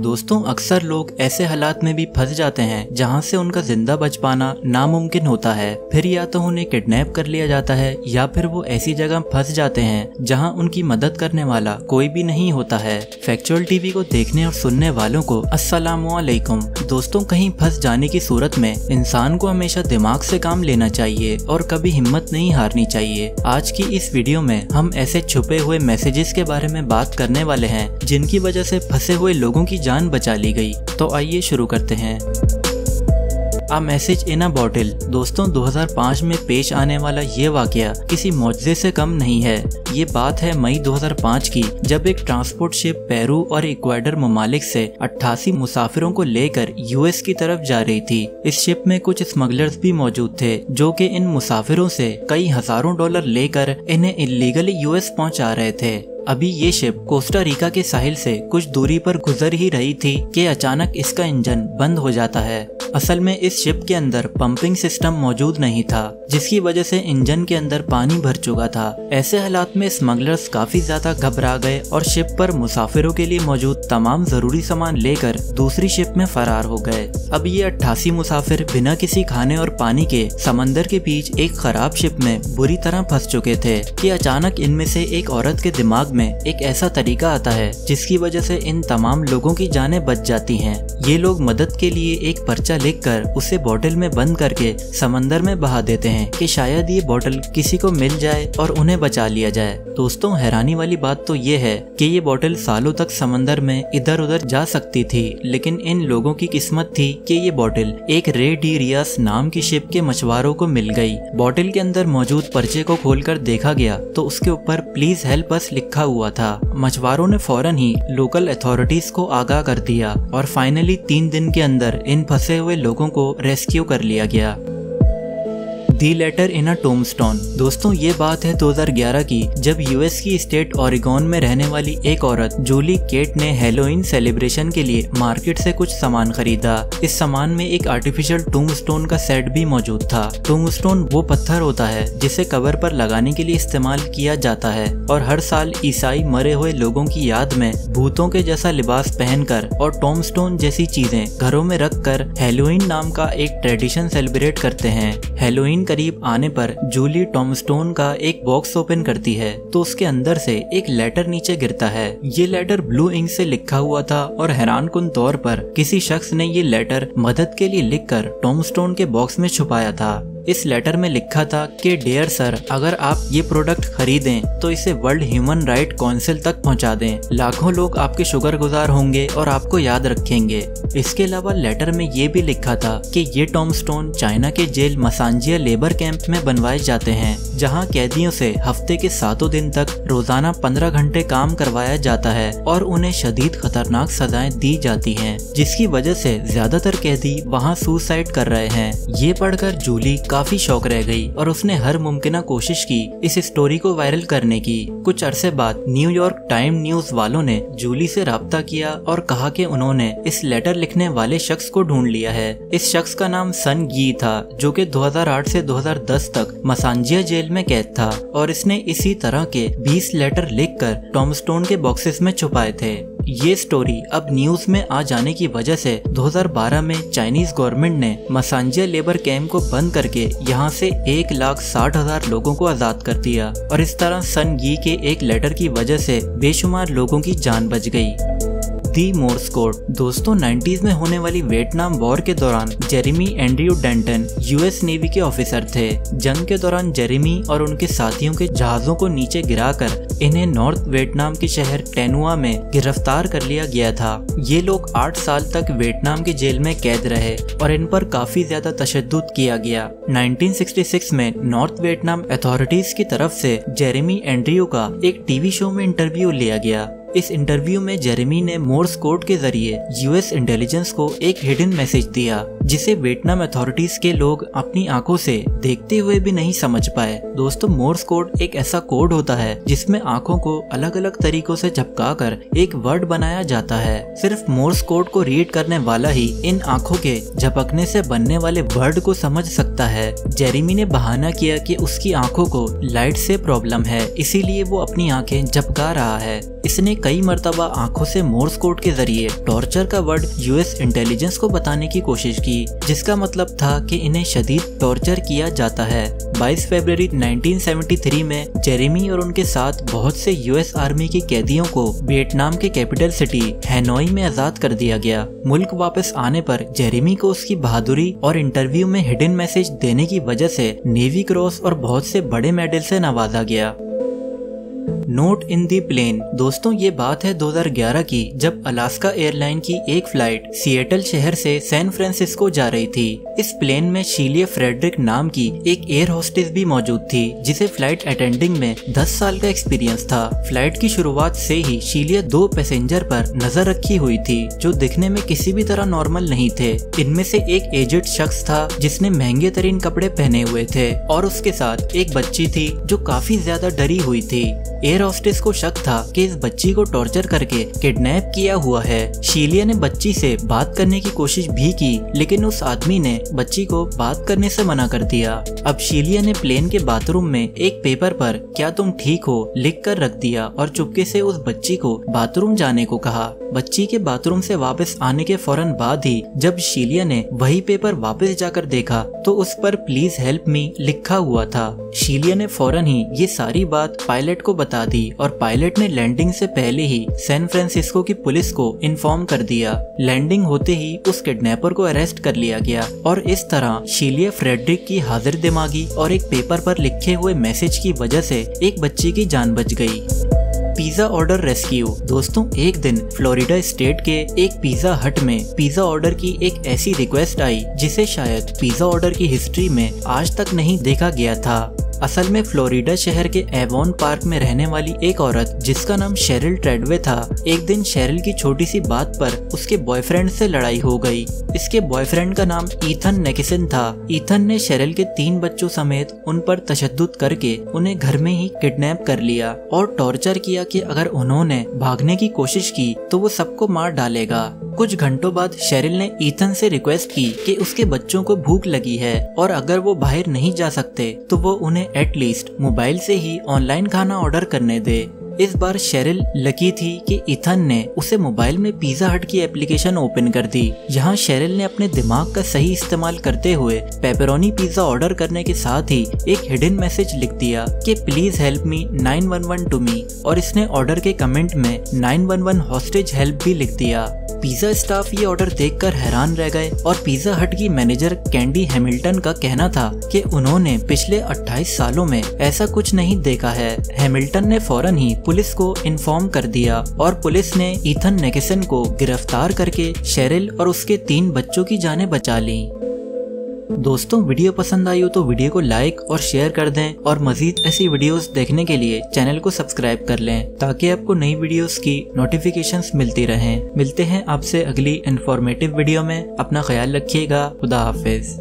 दोस्तों अक्सर लोग ऐसे हालात में भी फंस जाते हैं जहां से उनका जिंदा बच पाना नामुमकिन होता है। फिर या तो उन्हें किडनैप कर लिया जाता है या फिर वो ऐसी जगह फंस जाते हैं जहां उनकी मदद करने वाला कोई भी नहीं होता है। फैक्चुअल टीवी को देखने और सुनने वालों को अस्सलामुअलैकुम। दोस्तों कहीं फंस जाने की सूरत में इंसान को हमेशा दिमाग से काम लेना चाहिए और कभी हिम्मत नहीं हारनी चाहिए। आज की इस वीडियो में हम ऐसे छुपे हुए मैसेजेस के बारे में बात करने वाले हैं जिनकी वजह से फंसे हुए लोगों की जान बचा ली गई। तो आइए शुरू करते हैं। A message in a bottle. दोस्तों 2005 में पेश आने वाला ये वाकया किसी मौजज़े से कम नहीं है। ये बात है मई 2005 की, जब एक ट्रांसपोर्ट शिप पेरू और इक्वाडोर ममालिक से 88 मुसाफिरों को लेकर यूएस की तरफ जा रही थी। इस शिप में कुछ स्मगलर्स भी मौजूद थे जो कि इन मुसाफिरों से कई हजारों डॉलर लेकर इन्हें इल्लीगली यूएस पहुंचा रहे थे। अभी ये शिप कोस्टा रिका के साहिल से कुछ दूरी पर गुजर ही रही थी कि अचानक इसका इंजन बंद हो जाता है। असल में इस शिप के अंदर पंपिंग सिस्टम मौजूद नहीं था, जिसकी वजह से इंजन के अंदर पानी भर चुका था। ऐसे हालात में स्मगलर्स काफी ज्यादा घबरा गए और शिप पर मुसाफिरों के लिए मौजूद तमाम जरूरी सामान लेकर दूसरी शिप में फरार हो गए। अब ये 88 मुसाफिर बिना किसी खाने और पानी के समंदर के बीच एक खराब शिप में बुरी तरह फंस चुके थे कि अचानक इनमें से एक औरत के दिमाग में एक ऐसा तरीका आता है जिसकी वजह से इन तमाम लोगों की जानें बच जाती हैं। ये लोग मदद के लिए एक पर्चा लिखकर उसे बोतल में बंद करके समंदर में बहा देते हैं कि शायद ये बोतल किसी को मिल जाए और उन्हें बचा लिया जाए। दोस्तों हैरानी वाली बात तो ये है कि ये बोतल सालों तक समंदर में इधर उधर जा सकती थी, लेकिन इन लोगों की किस्मत थी कि ये बोतल एक रे डी रियास नाम की शिप के मछुआरों को मिल गई। बोतल के अंदर मौजूद पर्चे को खोलकर देखा गया तो उसके ऊपर प्लीज हेल्प अस लिखा हुआ था। मछुआरों ने फौरन ही लोकल अथॉरिटीज को आगाह कर दिया और फाइनली 3 दिन के अंदर इन फंसे हुए लोगों को रेस्क्यू कर लिया गया। The letter in a tombstone. दोस्तों ये बात है 2011 की, जब यूएस की स्टेट ओरेगोन में रहने वाली एक औरत जूली केट ने हैलोवीन सेलिब्रेशन के लिए मार्केट से कुछ सामान खरीदा। इस सामान में एक आर्टिफिशियल टोम्बस्टोन का सेट भी मौजूद था। टोम्बस्टोन वो पत्थर होता है जिसे कबर पर लगाने के लिए इस्तेमाल किया जाता है और हर साल ईसाई मरे हुए लोगों की याद में भूतों के जैसा लिबास पहनकर और टोम्बस्टोन जैसी चीजें घरों में रखकर हैलोवीन नाम का एक ट्रेडिशन सेलिब्रेट करते हैं। हैलोवीन करीब आने पर जूली टॉमस्टोन का एक बॉक्स ओपन करती है तो उसके अंदर से एक लेटर नीचे गिरता है। ये लेटर ब्लू इंक से लिखा हुआ था और हैरानकुन तौर पर किसी शख्स ने ये लेटर मदद के लिए लिखकर टॉमस्टोन के बॉक्स में छुपाया था। इस लेटर में लिखा था कि डियर सर, अगर आप ये प्रोडक्ट खरीदें तो इसे वर्ल्ड ह्यूमन राइट काउंसिल तक पहुंचा दें। लाखों लोग आपके शुक्रगुजार होंगे और आपको याद रखेंगे। इसके अलावा लेटर में ये भी लिखा था कि ये टॉमस्टोन चाइना के जेल मसांजिया लेबर कैंप में बनवाए जाते हैं, जहां कैदियों से हफ्ते के 7 दिन तक रोजाना 15 घंटे काम करवाया जाता है और उन्हें शदीद खतरनाक सजाएं दी जाती हैं, जिसकी वजह से ज्यादातर कैदी वहां सुसाइड कर रहे हैं। ये पढ़कर जूली काफी शौक रह गई और उसने हर मुमकिन कोशिश की इस स्टोरी को वायरल करने की। कुछ अरसे बाद न्यूयॉर्क टाइम न्यूज वालों ने जूली से राब्ता किया और कहा कि उन्होंने इस लेटर लिखने वाले शख्स को ढूंढ लिया है। इस शख्स का नाम सन गी था, जो कि 2008 से 2010 तक मसांजिया जेल में कैद था और इसने इसी तरह के 20 लेटर लिखकर टॉमस्टोन के बॉक्सेस में छुपाए थे। ये स्टोरी अब न्यूज में आ जाने की वजह से 2012 में चाइनीज गवर्नमेंट ने मसांजिया लेबर कैंप को बंद करके यहाँ से 1,60,000 लोगों को आजाद कर दिया और इस तरह सन गी के एक लेटर की वजह से बेशुमार लोगों की जान बच गई। दी मोर्स कोड। दोस्तों 90s में होने वाली वियतनाम वॉर के दौरान Jeremy Andrew Danton US navy के ऑफिसर थे। जंग के दौरान जेरेमी और उनके साथियों के जहाजों को नीचे गिराकर इन्हें नॉर्थ वियतनाम के शहर टेनुआ में गिरफ्तार कर लिया गया था। ये लोग 8 साल तक वियतनाम के जेल में कैद रहे और इन पर काफी ज्यादा तशद्दुद किया गया। 1966 में नॉर्थ वियतनाम अथॉरिटीज की तरफ से जेरेमी एंड्रयू का एक टीवी शो में इंटरव्यू लिया गया। इस इंटरव्यू में जेरेमी ने मोर्स कोड के जरिए यूएस इंटेलिजेंस को एक हिडन मैसेज दिया जिसे वियतनाम अथॉरिटीज के लोग अपनी आंखों से देखते हुए भी नहीं समझ पाए। दोस्तों मोर्स कोड एक ऐसा कोड होता है जिसमें आंखों को अलग अलग तरीकों से झपकाकर एक वर्ड बनाया जाता है। सिर्फ मोर्स कोड को रीड करने वाला ही इन आंखों के झपकने से बनने वाले वर्ड को समझ सकता है। जेरेमी ने बहाना किया कि उसकी आंखों को लाइट से प्रॉब्लम है, इसीलिए वो अपनी आंखें झपका रहा है। इसने कई मर्तबा आंखों से मोर्स कोड के जरिए टॉर्चर का वर्ड यूएस इंटेलिजेंस को बताने की कोशिश की, जिसका मतलब था कि इन्हें शदीद टॉर्चर किया जाता है। 22 फरवरी 1973 में जेरेमी और उनके साथ बहुत से यूएस आर्मी के कैदियों को वियतनाम के कैपिटल सिटी हैनोई में आजाद कर दिया गया। मुल्क वापस आने पर जेरेमी को उसकी बहादुरी और इंटरव्यू में हिडन मैसेज देने की वजह से नेवी क्रॉस और बहुत से बड़े मेडल से नवाजा गया। नोट इन दी प्लेन। दोस्तों ये बात है 2011 की, जब अलास्का एयरलाइन की एक फ्लाइट सिएटल शहर से सैन फ्रांसिस्को जा रही थी। इस प्लेन में शीलिया फ्रेडरिक नाम की एक एयर होस्टेस भी मौजूद थी, जिसे फ्लाइट अटेंडिंग में 10 साल का एक्सपीरियंस था। फ्लाइट की शुरुआत से ही शीलिया 2 पैसेंजर पर नजर रखी हुई थी, जो दिखने में किसी भी तरह नॉर्मल नहीं थे। इनमें से एक एजेड शख्स था जिसने महंगे तरीन कपड़े पहने हुए थे, और उसके साथ एक बच्ची थी जो काफी ज्यादा डरी हुई थी। एयर होस्टेस को शक था कि इस बच्ची को टॉर्चर करके किडनैप किया हुआ है। शीलिया ने बच्ची से बात करने की कोशिश भी की, लेकिन उस आदमी ने बच्ची को बात करने से मना कर दिया। अब शीलिया ने प्लेन के बाथरूम में एक पेपर पर "क्या तुम ठीक हो" लिख कर रख दिया और चुपके से उस बच्ची को बाथरूम जाने को कहा। बच्ची के बाथरूम से वापस आने के फौरन बाद ही जब शीलिया ने वही पेपर वापस जाकर देखा तो उस पर "प्लीज हेल्प मी" लिखा हुआ था। शीलिया ने फौरन ही ये सारी बात पायलट को बता दी और पायलट ने लैंडिंग से पहले ही सैन फ्रांसिस्को की पुलिस को इन्फॉर्म कर दिया। लैंडिंग होते ही उस किडनैपर को अरेस्ट कर लिया गया और इस तरह शीलिया फ्रेडरिक की हाजिर दिमागी और एक पेपर पर लिखे हुए मैसेज की वजह से एक बच्ची की जान बच गई। Pizza order rescue. दोस्तों एक दिन फ्लोरिडा स्टेट के एक पिज्जा हट में पिज्जा ऑर्डर की एक ऐसी रिक्वेस्ट आई जिसे शायद पिज्जा ऑर्डर की हिस्ट्री में आज तक नहीं देखा गया था। असल में फ्लोरिडा शहर के एवॉन पार्क में रहने वाली एक औरत जिसका नाम शेरिल ट्रेडवे था, एक दिन शेरिल की छोटी सी बात पर उसके बॉयफ्रेंड से लड़ाई हो गई। इसके बॉयफ्रेंड का नाम ईथन नेकिसन था। ईथन ने शेरिल के 3 बच्चों समेत उन पर तशद्दुद करके उन्हें घर में ही किडनैप कर लिया और टॉर्चर किया कि अगर उन्होंने भागने की कोशिश की तो वो सबको मार डालेगा। कुछ घंटों बाद शेरिल ने ईथन से रिक्वेस्ट की कि उसके बच्चों को भूख लगी है और अगर वो बाहर नहीं जा सकते तो वो उन्हें एटलीस्ट मोबाइल से ही ऑनलाइन खाना ऑर्डर करने दे। इस बार शेरिल लकी थी कि ईथन ने उसे मोबाइल में पिज्जा हट की एप्लीकेशन ओपन कर दी। यहाँ शेरिल ने अपने दिमाग का सही इस्तेमाल करते हुए पेपरोनी पिज्जा ऑर्डर करने के साथ ही एक हिडन मैसेज लिख दिया कि "please help me 911 to me", और इसने ऑर्डर के कमेंट में 911 हॉस्टेज हेल्प भी लिख दिया। पिज्जा स्टाफ ये ऑर्डर देखकर हैरान रह गए और पिज्जा हट की मैनेजर कैंडी हैमिल्टन का कहना था कि उन्होंने पिछले 28 सालों में ऐसा कुछ नहीं देखा है। हैमिल्टन ने फौरन ही पुलिस को इन्फॉर्म कर दिया और पुलिस ने ईथन नेकिसन को गिरफ्तार करके शेरिल और उसके 3 बच्चों की जानें बचा ली। दोस्तों वीडियो पसंद आई हो तो वीडियो को लाइक और शेयर कर दें और मजीद ऐसी वीडियोस देखने के लिए चैनल को सब्सक्राइब कर लें ताकि आपको नई वीडियोस की नोटिफिकेशंस मिलती रहें। मिलते हैं आपसे अगली इंफॉर्मेटिव वीडियो में। अपना ख्याल रखिएगा। खुदा हाफिज।